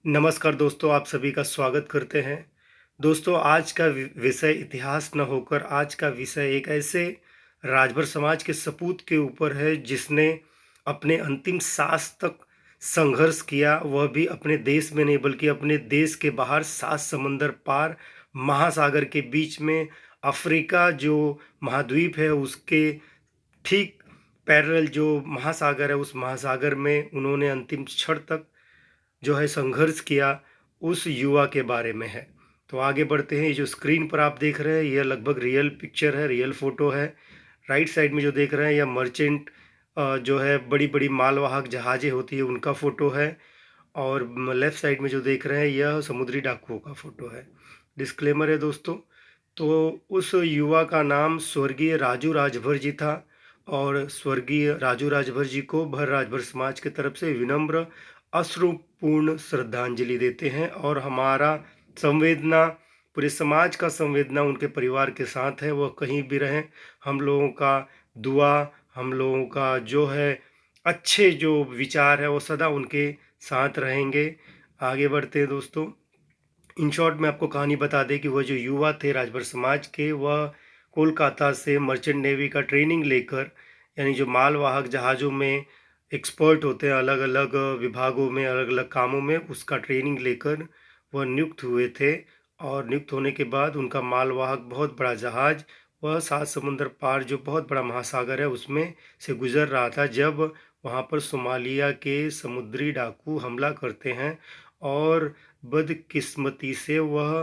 नमस्कार दोस्तों, आप सभी का स्वागत करते हैं। दोस्तों, आज का विषय इतिहास न होकर आज का विषय एक ऐसे राजभर समाज के सपूत के ऊपर है जिसने अपने अंतिम सांस तक संघर्ष किया, वह भी अपने देश में नहीं बल्कि अपने देश के बाहर 7 समंदर पार महासागर के बीच में अफ्रीका जो महाद्वीप है उसके ठीक पैरेलल जो महासागर है उस महासागर में उन्होंने अंतिम क्षण तक जो है संघर्ष किया, उस युवा के बारे में है। तो आगे बढ़ते हैं। ये जो स्क्रीन पर आप देख रहे हैं यह लगभग रियल पिक्चर है, रियल फ़ोटो है। राइट साइड में जो देख रहे हैं यह मर्चेंट जो है बड़ी-बड़ी मालवाहक जहाज़ें होती है उनका फ़ोटो है, और लेफ़्ट साइड में जो देख रहे हैं यह समुद्री डाकुओं का फ़ोटो है। डिस्क्लेमर है दोस्तों। तो उस युवा का नाम स्वर्गीय राजू राजभर जी था, और स्वर्गीय राजू राजभर जी को भर राजभर समाज की तरफ से विनम्र अश्रुपूर्ण श्रद्धांजलि देते हैं, और हमारा संवेदना, पूरे समाज का संवेदना उनके परिवार के साथ है। वह कहीं भी रहें, हम लोगों का दुआ, हम लोगों का जो है अच्छे जो विचार है वो सदा उनके साथ रहेंगे। आगे बढ़ते हैं दोस्तों। इन शॉर्ट मैं आपको कहानी बता दें कि वह जो युवा थे राजभर समाज के, वह कोलकाता से मर्चेंट नेवी का ट्रेनिंग लेकर, यानी जो मालवाहक जहाज़ों में एक्सपर्ट होते हैं अलग अलग विभागों में, अलग अलग कामों में, उसका ट्रेनिंग लेकर वह नियुक्त हुए थे। और नियुक्त होने के बाद उनका मालवाहक बहुत बड़ा जहाज़, वह 7 समुंदर पार जो बहुत बड़ा महासागर है उसमें से गुजर रहा था, जब वहाँ पर सोमालिया के समुद्री डाकू हमला करते हैं, और बदकिस्मती से वह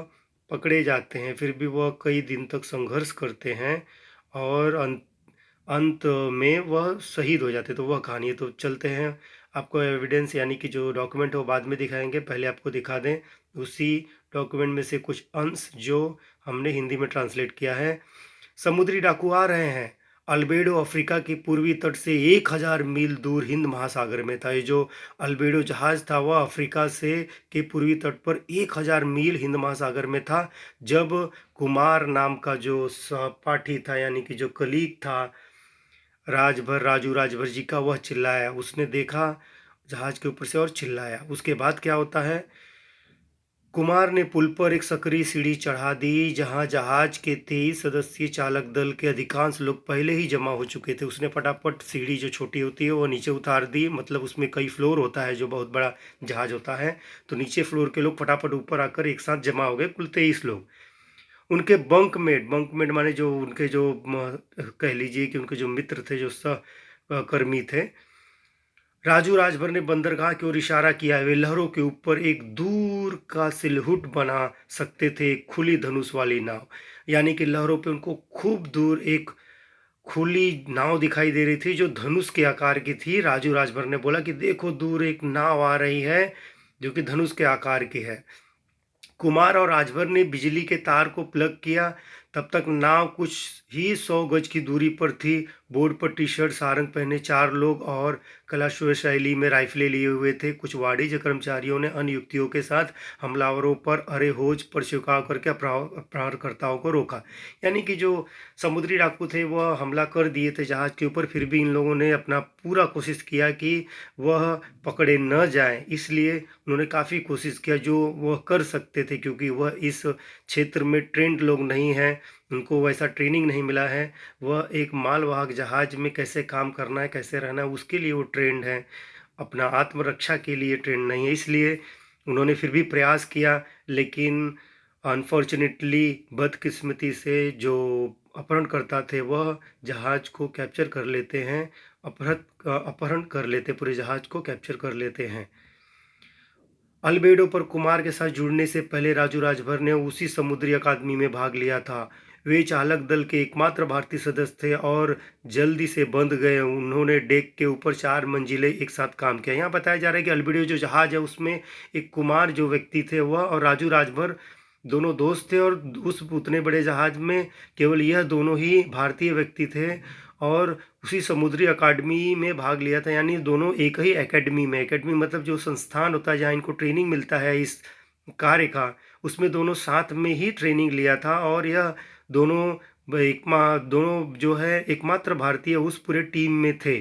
पकड़े जाते हैं। फिर भी वह कई दिन तक संघर्ष करते हैं, और अंत में वह शहीद हो जाते हैं। तो वह कहानी है। तो चलते हैं, आपको एविडेंस यानी कि जो डॉक्यूमेंट है वो बाद में दिखाएंगे, पहले आपको दिखा दें उसी डॉक्यूमेंट में से कुछ अंश जो हमने हिंदी में ट्रांसलेट किया है। समुद्री डाकू आ रहे हैं। अल्बेडो अफ्रीका के पूर्वी तट से 1000 मील दूर हिंद महासागर में था। ये जो अल्बेडो जहाज़ था वह अफ्रीका से के पूर्वी तट पर 1000 मील हिंद महासागर में था, जब कुमार नाम का जो सहपाठी था, यानी कि जो कलीग था राजू राजभर जी का, वह चिल्लाया। उसने देखा जहाज़ के ऊपर से और चिल्लाया। उसके बाद क्या होता है, कुमार ने पुल पर एक सक्रिय सीढ़ी चढ़ा दी, जहां जहाज के 23 सदस्यीय चालक दल के अधिकांश लोग पहले ही जमा हो चुके थे। उसने फटाफट सीढ़ी जो छोटी होती है वो नीचे उतार दी, मतलब उसमें कई फ्लोर होता है जो बहुत बड़ा जहाज होता है, तो नीचे फ्लोर के लोग फटाफट ऊपर आकर एक साथ जमा हो गए, कुल 23 लोग। उनके बंकमेट माने जो उनके जो कह लीजिए कि उनके जो मित्र थे, जो सहकर्मी थे, राजू राजभर ने बंदरगाह की ओर इशारा किया। वे लहरों के ऊपर एक दूर का सिलहुट बना सकते थे, एक खुली धनुष वाली नाव, यानी कि लहरों पे उनको खूब दूर एक खुली नाव दिखाई दे रही थी जो धनुष के आकार की थी। राजू राजभर ने बोला कि देखो दूर एक नाव आ रही है जो कि धनुष के आकार की है। कुमार और राजभर ने बिजली के तार को प्लग किया। तब तक नाव कुछ ही 100 गज की दूरी पर थी। बोर्ड पर टी-शर्ट सारंग पहने 4 लोग और कलाश्वर शैली में राइफलें लिए हुए थे। कुछ वाणिज्य कर्मचारियों ने अन्य युक्तियों के साथ हमलावरों पर अरे होज पर छिड़काव करके अपहरणकर्ताओं को रोका। यानी कि जो समुद्री डाकू थे वह हमला कर दिए थे जहाज़ के ऊपर, फिर भी इन लोगों ने अपना पूरा कोशिश किया कि वह पकड़े न जाएं। इसलिए उन्होंने काफ़ी कोशिश किया जो वह कर सकते थे, क्योंकि वह इस क्षेत्र में ट्रेंड लोग नहीं हैं, उनको वैसा ट्रेनिंग नहीं मिला है। वह एक मालवाहक जहाज में कैसे काम करना है, कैसे रहना है, उसके लिए वो ट्रेंड है, अपना आत्मरक्षा के लिए ट्रेंड नहीं है। इसलिए उन्होंने फिर भी प्रयास किया, लेकिन अनफॉर्चुनेटली बदकिस्मती से जो अपहरणकर्ता थे वह जहाज को कैप्चर कर लेते हैं, अपहरण कर लेते, पूरे जहाज को कैप्चर कर लेते हैं। अल्बेडो पर कुमार के साथ जुड़ने से पहले राजू राजभर ने उसी समुद्री अकादमी में भाग लिया था। वे चालक दल के एकमात्र भारतीय सदस्य थे और जल्दी से बंध गए। उन्होंने डेक के ऊपर 4 मंजिलें एक साथ काम किया। यहाँ बताया जा रहा है कि अल्बेडो जो जहाज है उसमें एक कुमार जो व्यक्ति थे वह और राजू राजभर दोनों दोस्त थे, और उस उतने बड़े जहाज में केवल यह दोनों ही भारतीय व्यक्ति थे, और उसी समुद्री अकादमी में भाग लिया था। यानी दोनों एक ही एकेडमी में, एकेडमी मतलब जो संस्थान होता है जहाँ इनको ट्रेनिंग मिलता है इस कार्य का, उसमें दोनों साथ में ही ट्रेनिंग लिया था। और यह दोनों दोनों जो है एकमात्र भारतीय उस पूरे टीम में थे।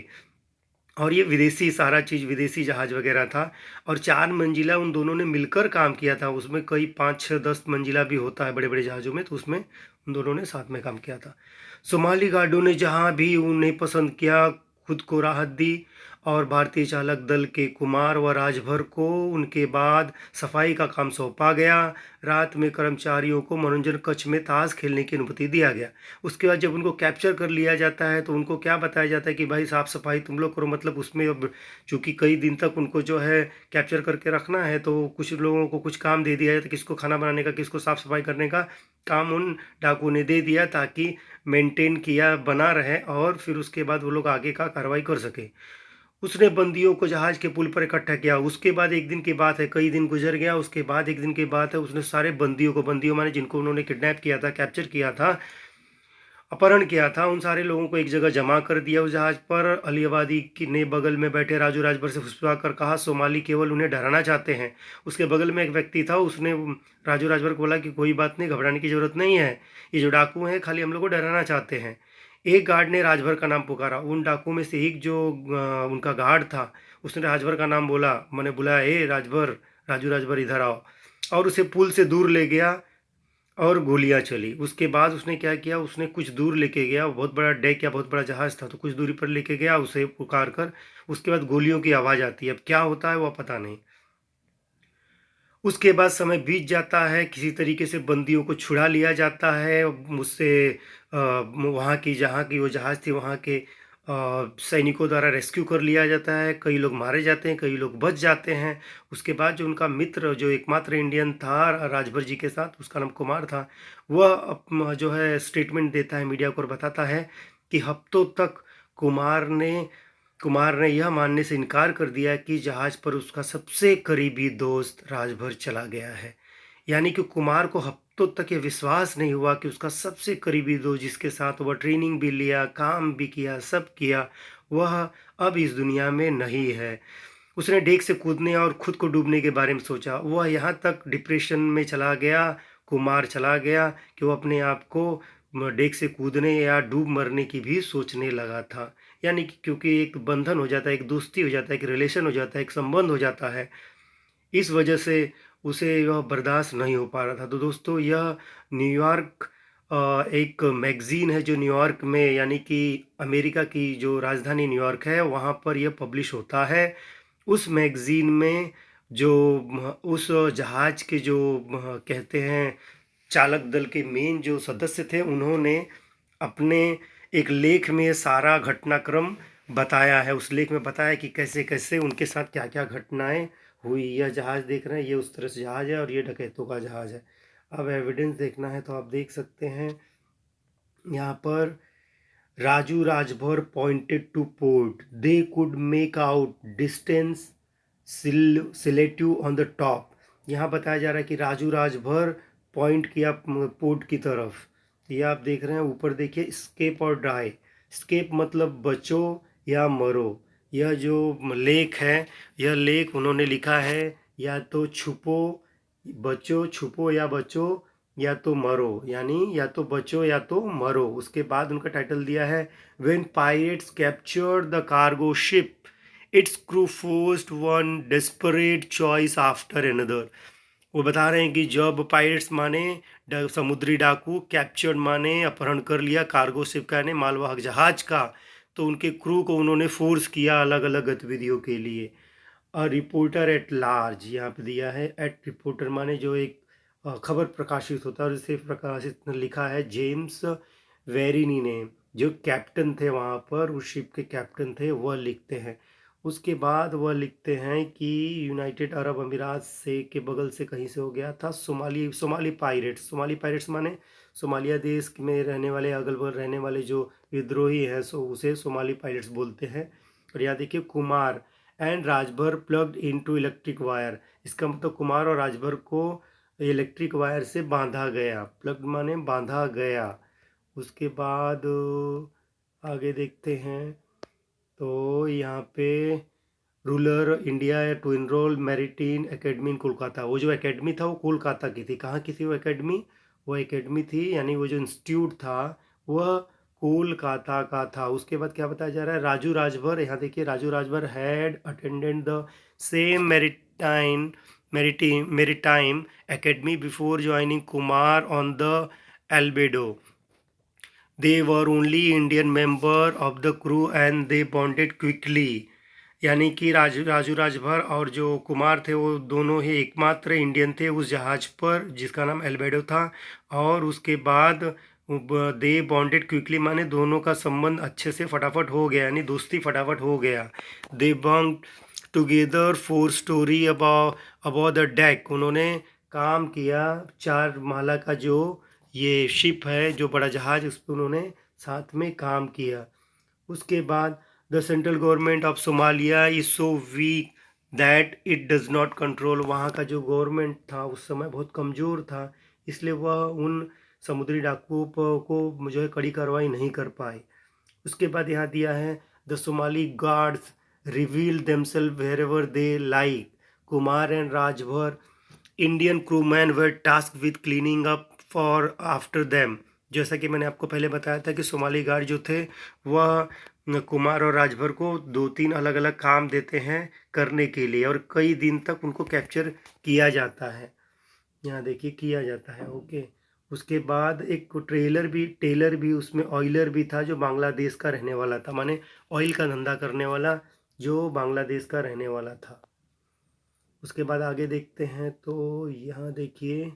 और ये विदेशी सारा चीज़ विदेशी जहाज़ वग़ैरह था और 4 मंजिला उन दोनों ने मिलकर काम किया था। उसमें कई 5, 6, 10 मंजिला भी होता है बड़े-बड़े जहाज़ों में, तो उसमें उन दोनों ने साथ में काम किया था। सोमाली गार्डों ने जहाँ भी उन्हें पसंद किया, खुद को राहत दी और भारतीय चालक दल के कुमार व राजभर को उनके बाद सफाई का काम सौंपा गया। रात में कर्मचारियों को मनोरंजन कक्ष में ताश खेलने की अनुमति दिया गया। उसके बाद जब उनको कैप्चर कर लिया जाता है, तो उनको क्या बताया जाता है कि भाई साफ-सफाई तुम लोग करो, मतलब उसमें अब चूँकि कई दिन तक उनको जो है कैप्चर करके रखना है, तो कुछ लोगों को कुछ काम दे दिया जाता है, किसको खाना बनाने का, किसको साफ-सफाई करने का काम उन डाकुओं ने दे दिया ताकि मेंटेन किया बना रहे और फिर उसके बाद वो लोग आगे का कार्रवाई कर सकें। उसने बंदियों को जहाज़ के पुल पर इकट्ठा किया। उसके बाद एक दिन की बात है, कई दिन गुज़र गया, उसके बाद एक दिन की बात है, उसने सारे बंदियों को, बंदियों माने जिनको उन्होंने किडनैप किया था, कैप्चर किया था, अपहरण किया था, उन सारे लोगों को एक जगह जमा कर दिया उस जहाज़ पर। अली-आबादी की ने बगल में बैठे राजू राजभर से फुसलाकर कहा, सोमाली केवल उन्हें डराना चाहते हैं। उसके बगल में एक व्यक्ति था, उसने राजू राजभर को बोला कि कोई बात नहीं, घबराने की ज़रूरत नहीं है। ये जो डाकू हैं, खाली हम लोग को डराना चाहते हैं। एक गार्ड ने राजभर का नाम पुकारा। उन डाकुओं में से एक जो उनका गार्ड था, उसने राजभर का नाम बोला, माने बुलाया, "ए राजभर, राजू राजभर इधर आओ।" और उसे पुल से दूर ले गया और गोलियाँ चली। उसके बाद उसने क्या किया, उसने कुछ दूर लेके गया, बहुत बड़ा डेक या बहुत बड़ा जहाज़ था, तो कुछ दूरी पर लेके गया उसे पुकार कर, उसके बाद गोलियों की आवाज़ आती है। अब क्या होता है, वो पता नहीं। उसके बाद समय बीत जाता है, किसी तरीके से बंदियों को छुड़ा लिया जाता है। मुझसे वहाँ की, जहाँ की वो जहाज़ थी, वहाँ के सैनिकों द्वारा रेस्क्यू कर लिया जाता है। कई लोग मारे जाते हैं, कई लोग बच जाते हैं। उसके बाद जो उनका मित्र, जो एकमात्र इंडियन था राजभर जी के साथ, उसका नाम कुमार था, वह जो है स्टेटमेंट देता है मीडिया को और बताता है कि हफ्तों तक कुमार ने कुमार ने यह मानने से इनकार कर दिया कि जहाज पर उसका सबसे करीबी दोस्त राजभर चला गया है। यानी कि कुमार को हफ्तों तक ये विश्वास नहीं हुआ कि उसका सबसे करीबी दोस्त, जिसके साथ वह ट्रेनिंग भी लिया, काम भी किया, सब किया, वह अब इस दुनिया में नहीं है। उसने डेक से कूदने और खुद को डूबने के बारे में सोचा। वह यहाँ तक डिप्रेशन में चला गया, कुमार चला गया कि वो अपने आप को डेक से कूदने या डूब मरने की भी सोचने लगा था। यानी कि क्योंकि एक बंधन हो जाता है, एक दोस्ती हो जाता है, एक रिलेशन हो जाता है, एक संबंध हो जाता है, इस वजह से उसे यह बर्दाश्त नहीं हो पा रहा था। तो दोस्तों, यह न्यूयॉर्क एक मैगज़ीन है जो न्यूयॉर्क में, यानी कि अमेरिका की जो राजधानी न्यूयॉर्क है, वहाँ पर यह पब्लिश होता है। उस मैगज़ीन में जो उस जहाज़ के जो कहते हैं चालक दल के मेन जो सदस्य थे, उन्होंने अपने एक लेख में सारा घटनाक्रम बताया है। उस लेख में बताया कि कैसे-कैसे उनके साथ क्या-क्या घटनाएँ हुई। यह जहाज़ देख रहे हैं, ये उस तरह से जहाज़ है और ये डकैतों का जहाज़ है। अब एविडेंस देखना है तो आप देख सकते हैं यहाँ पर, Raju Rajbhar pointed to port, they could make out distance silhouettes on the top. यहाँ बताया जा रहा है कि राजू राजभर पॉइंट किया पोर्ट की तरफ। ये आप देख रहे हैं, ऊपर देखिए, स्केप और डाई। स्केप मतलब बचो या मरो। यह जो लेख है, यह लेख उन्होंने लिखा है, या तो छुपो, बचो, छुपो या बचो, या तो मरो, यानी या तो बचो या तो मरो। उसके बाद उनका टाइटल दिया है, when pirates captured the cargo ship, it's crew forced one desperate choice after another. वो बता रहे हैं कि जब पायरेट्स माने समुद्री डाकू, कैप्चर्ड माने अपहरण कर लिया कार्गो शिप का, यानी मालवाहक जहाज का, तो उनके क्रू को उन्होंने फोर्स किया अलग अलग गतिविधियों के लिए। रिपोर्टर एट लार्ज यहाँ पे दिया है। एट रिपोर्टर माने जो एक खबर प्रकाशित होता है, और इसे प्रकाशित लिखा है जेम्स वेरिनी ने, जो कैप्टन थे वहाँ पर, उस शिप के कैप्टन थे, वह लिखते हैं। उसके बाद वह लिखते हैं कि यूनाइटेड अरब अमीरात से के बगल से कहीं से हो गया था सोमाली पायरेट्स। सोमाली पायरेट्स माने सोमालिया देश में रहने वाले, अगल बगल रहने वाले जो विद्रोही हैं, सो उसे सोमाली पायरेट्स बोलते हैं। और यहाँ देखिए, Kumar and Rajbhar plugged into electric wire. इसका मतलब कुमार और राजभर को इलेक्ट्रिक वायर से बांधा गया। प्लग्ड माने बांधा गया। उसके बाद आगे देखते हैं, तो यहाँ पे rural India to enrol maritime academy in Kolkata. वो जो एकेडमी था वो कोलकाता की थी। कहाँ की थी वो एकेडमी? वो एकेडमी थी, यानी वो जो इंस्टीट्यूट था, वह कोलकाता का था। उसके बाद क्या बताया जा रहा है, राजू राजभर, यहाँ देखिए Raju Rajbhar had attended the same maritime academy before joining Kumar on the albedo. They were only Indian member of the crew and they bonded quickly. यानी कि राजू राजभर और जो कुमार थे वो दोनों ही एकमात्र इंडियन थे उस जहाज़ पर जिसका नाम एल्बेडो था। और उसके बाद दे बॉन्डेड क्विकली माने दोनों का संबंध अच्छे से फटाफट हो गया, यानी दोस्ती फटाफट हो गया। They bunk together 4 story about the deck. उन्होंने काम किया 4 माला का जो ये शिप है, जो बड़ा जहाज़, उस पर उन्होंने साथ में काम किया। उसके बाद the central government of Somalia is so weak that it does not control. वहाँ का जो गवर्नमेंट था उस समय बहुत कमज़ोर था, इसलिए वह उन समुद्री डाकुओं को जो है कड़ी कार्रवाई नहीं कर पाए। उसके बाद यहाँ दिया है the Somali guards reveal themselves wherever they like. Kumar and Rajbhar Indian crewman were task with cleaning up for after them. जैसा कि मैंने आपको पहले बताया था कि सोमाली गार्ड जो थे वह कुमार और राजभर को 2-3 अलग अलग काम देते हैं करने के लिए, और कई दिन तक उनको कैप्चर किया जाता है। यहाँ देखिए किया जाता है, ओके। उसके बाद एक टेलर भी उसमें ऑयलर भी था जो बांग्लादेश का रहने वाला था, माने ऑयल का धंधा करने वाला जो बांग्लादेश का रहने वाला था। उसके बाद आगे देखते हैं तो यहाँ देखिए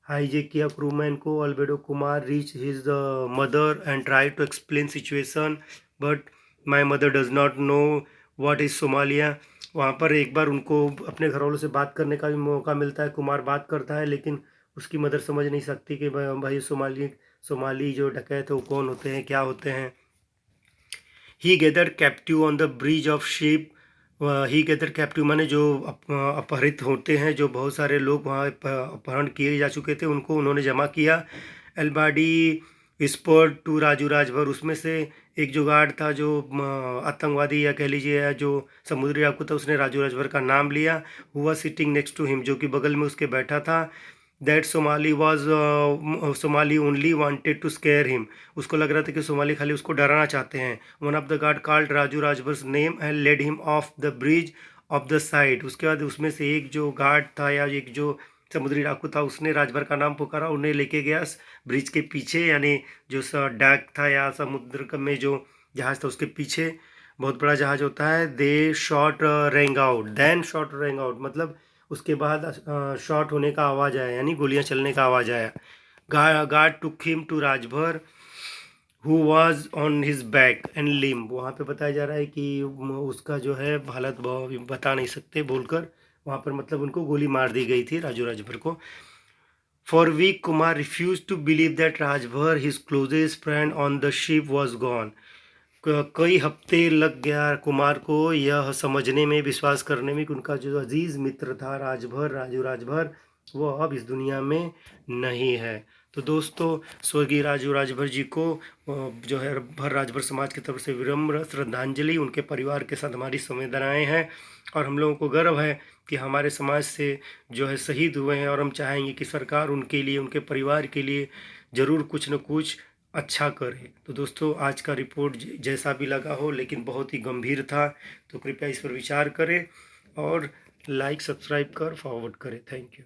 हाईजैक किया क्रूमैन को। अल्बेडो Kumar reach his mother and try to explain situation but my mother does not know what is Somalia. वहाँ पर एक बार उनको अपने घरवालों से बात करने का भी मौका मिलता है। कुमार बात करता है लेकिन उसकी मदर समझ नहीं सकती कि भाई सोमाली जो डकैत है वो कौन होते हैं, क्या होते हैं। He gather captive on the bridge of ship. He gather captive माने जो अपहरित होते हैं, जो बहुत सारे लोग वहाँ अपहरण किए जा चुके थे उनको उन्होंने जमा किया। एल्बाडी विस्पर्ड टू राजू राजभर। उसमें से एक जो गार्ड था जो आतंकवादी या कह लीजिए या जो समुद्री डाकू था, उसने राजू राजभर का नाम लिया। हुआ सिटिंग नेक्स्ट टू हिम, जो कि बगल में उसके बैठा था। That Somali only wanted to scare him. उसको लग रहा था कि सोमाली खाली उसको डराना चाहते हैं। One of the guard called Raju Rajbhar's name and led him off the bridge off the side. उसके बाद उसमें से एक जो गार्ड था या एक जो समुद्री डाकू था उसने राजभर का नाम पुकारा, उन्हें लेके गया ब्रिज के पीछे, यानी जो डैक था या समुद्र में जो जहाज़ था उसके पीछे। बहुत बड़ा जहाज़ होता है। They shot rang out, then shot rang out मतलब उसके बाद शॉट होने का आवाज़ आया, यानी गोलियां चलने का आवाज़ आया। Guard took him to Rajbhar who was on his back and limb. वहाँ पे बताया जा रहा है कि उसका जो है हालत बता नहीं सकते बोलकर, वहाँ पर मतलब उनको गोली मार दी गई थी राजू राजभर को। For week Kumar refuse to believe that Rajbhar his closest friend on the ship was gone. कई हफ्ते लग गया कुमार को यह समझने में, विश्वास करने में कि उनका जो अजीज़ मित्र था राजू राजभर, वो अब इस दुनिया में नहीं है। तो दोस्तों स्वर्गीय राजू राजभर जी को जो है भर राजभर समाज की तरफ से विनम्र श्रद्धांजलि। उनके परिवार के साथ हमारी संवेदनाएं हैं और हम लोगों को गर्व है कि हमारे समाज से जो है शहीद हुए हैं, और हम चाहेंगे कि सरकार उनके लिए, उनके परिवार के लिए ज़रूर कुछ न कुछ अच्छा करे। तो दोस्तों आज का रिपोर्ट जैसा भी लगा हो लेकिन बहुत ही गंभीर था, तो कृपया इस पर विचार करें और लाइक सब्सक्राइब कर फॉरवर्ड करें। Thank you.